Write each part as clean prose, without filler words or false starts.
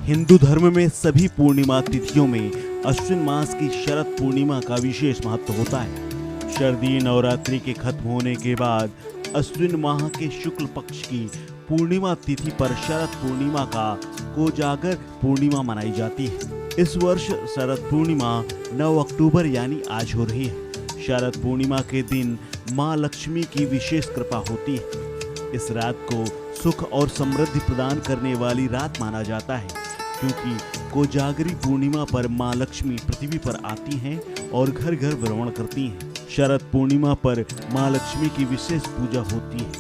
हिंदू धर्म में सभी पूर्णिमा तिथियों में अश्विन मास की शरद पूर्णिमा का विशेष महत्व होता है। शारदीय नवरात्रि के खत्म होने के बाद अश्विन माह के शुक्ल पक्ष की पूर्णिमा तिथि पर शरद पूर्णिमा का कोजागर पूर्णिमा मनाई जाती है। इस वर्ष शरद पूर्णिमा 9 अक्टूबर यानी आज हो रही है। शरद पूर्णिमा के दिन मां लक्ष्मी की विशेष कृपा होती है। इस रात को सुख और समृद्धि प्रदान करने वाली रात माना जाता है, क्योंकि कोजागरी पूर्णिमा पर मां लक्ष्मी पृथ्वी पर आती हैं और घर घर भ्रमण करती हैं। शरद पूर्णिमा पर मां लक्ष्मी की विशेष पूजा होती है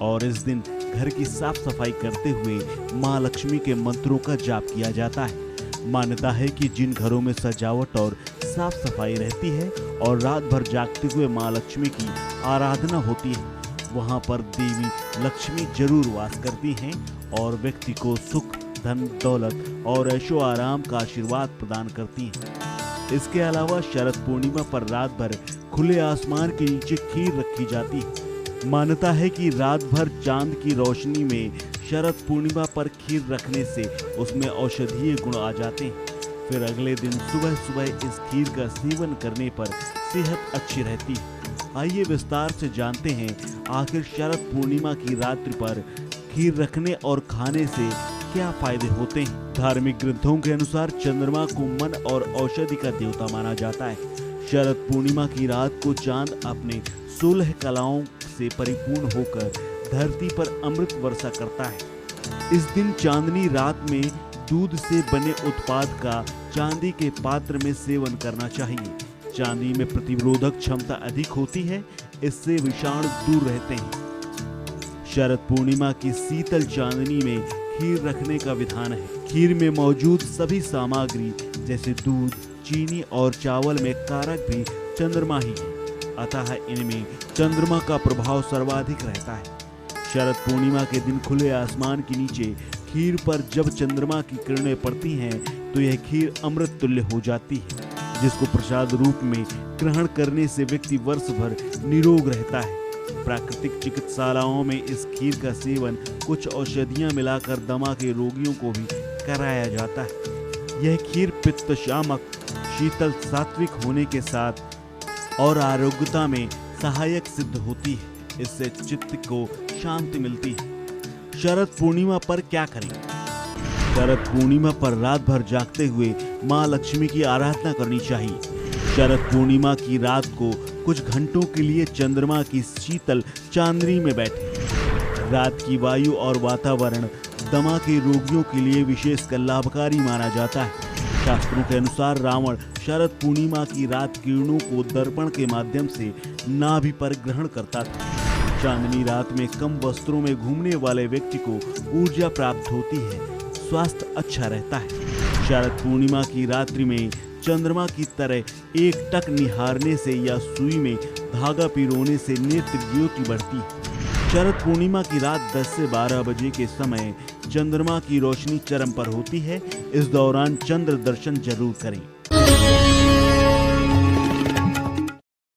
और इस दिन घर की साफ सफाई करते हुए मां लक्ष्मी के मंत्रों का जाप किया जाता है। मान्यता है कि जिन घरों में सजावट और साफ सफाई रहती है और रात भर जागते हुए मां लक्ष्मी की आराधना होती है, वहां पर देवी लक्ष्मी जरूर वास करती हैं और व्यक्ति को सुख, धन, दौलत और ऐशो आराम का आशीर्वाद प्रदान करती हैं। इसके अलावा शरद पूर्णिमा पर रात भर खुले आसमान के नीचे खीर रखी जाती है। मान्यता है कि रात भर चांद की रोशनी में शरद पूर्णिमा पर खीर रखने से उसमें औषधीय गुण आ जाते हैं। फिर अगले दिन सुबह सुबह इस खीर का सेवन करने पर सेहत अच्छी रहती है। आइए विस्तार से जानते हैं आखिर शरद पूर्णिमा की रात्रि पर खीर रखने और खाने से क्या फायदे होते हैं। धार्मिक ग्रंथों के अनुसार चंद्रमा को मन और औषधि का देवता माना जाता है। शरद पूर्णिमा की रात को चांद अपने 16 कलाओं से परिपूर्ण होकर धरती पर अमृत वर्षा करता है। इस दिन चांदनी रात में दूध से बने उत्पाद का चांदी के पात्र में सेवन करना चाहिए। चांदी में प्रतिरोधक क्षमता अधिक होती है, इससे विषाणु दूर रहते हैं। शरद पूर्णिमा की शीतल चांदनी में खीर रखने का विधान है। खीर में मौजूद सभी सामग्री जैसे दूध, चीनी और चावल में कारक भी चंद्रमा ही है, अतः इनमें चंद्रमा का प्रभाव सर्वाधिक रहता है। शरद पूर्णिमा के दिन खुले आसमान के नीचे खीर पर जब चंद्रमा की किरणें पड़ती हैं तो यह खीर अमृत तुल्य हो जाती है, जिसको प्रसाद रूप में ग्रहण करने से व्यक्ति वर्ष भर निरोग रहता है। प्राकृतिक चिकित्सालयों में इस खीर का सेवन कुछ औषधियां मिलाकर दमा के रोगियों को भी कराया जाता है। यह खीर पित्त शामक, शीतल, सात्विक होने के साथ और आरोग्यता में सहायक सिद्ध होती है। इससे चित्त को शांति मिलती है। शरद पूर्णिमा पर क्या करें? शरद पूर्णिमा पर रात भर जागते हुए मां लक्ष्मी की आराधना करनी चाहिए। शरद पूर्णिमा की रात को कुछ घंटों के लिए चंद्रमा की शीतल चांदनी में बैठे। रात की वायु और वातावरण दमा के रोगियों के लिए विशेषकर लाभकारी माना जाता है। शास्त्रों के अनुसार रावण शरद पूर्णिमा की रात किरणों को दर्पण के माध्यम से नाभि पर ग्रहण करता था। चांदनी रात में कम वस्त्रों में घूमने वाले व्यक्ति को ऊर्जा प्राप्त होती है, स्वास्थ्य अच्छा रहता है। शरद पूर्णिमा की रात्रि में चंद्रमा की तरह एक टक निहारने से या सुई में धागा पिरोने से नेत्र ज्योति बढ़ती है। शरद पूर्णिमा की रात 10 से 12 बजे के समय चंद्रमा की रोशनी चरम पर होती है। इस दौरान चंद्र दर्शन जरूर करें।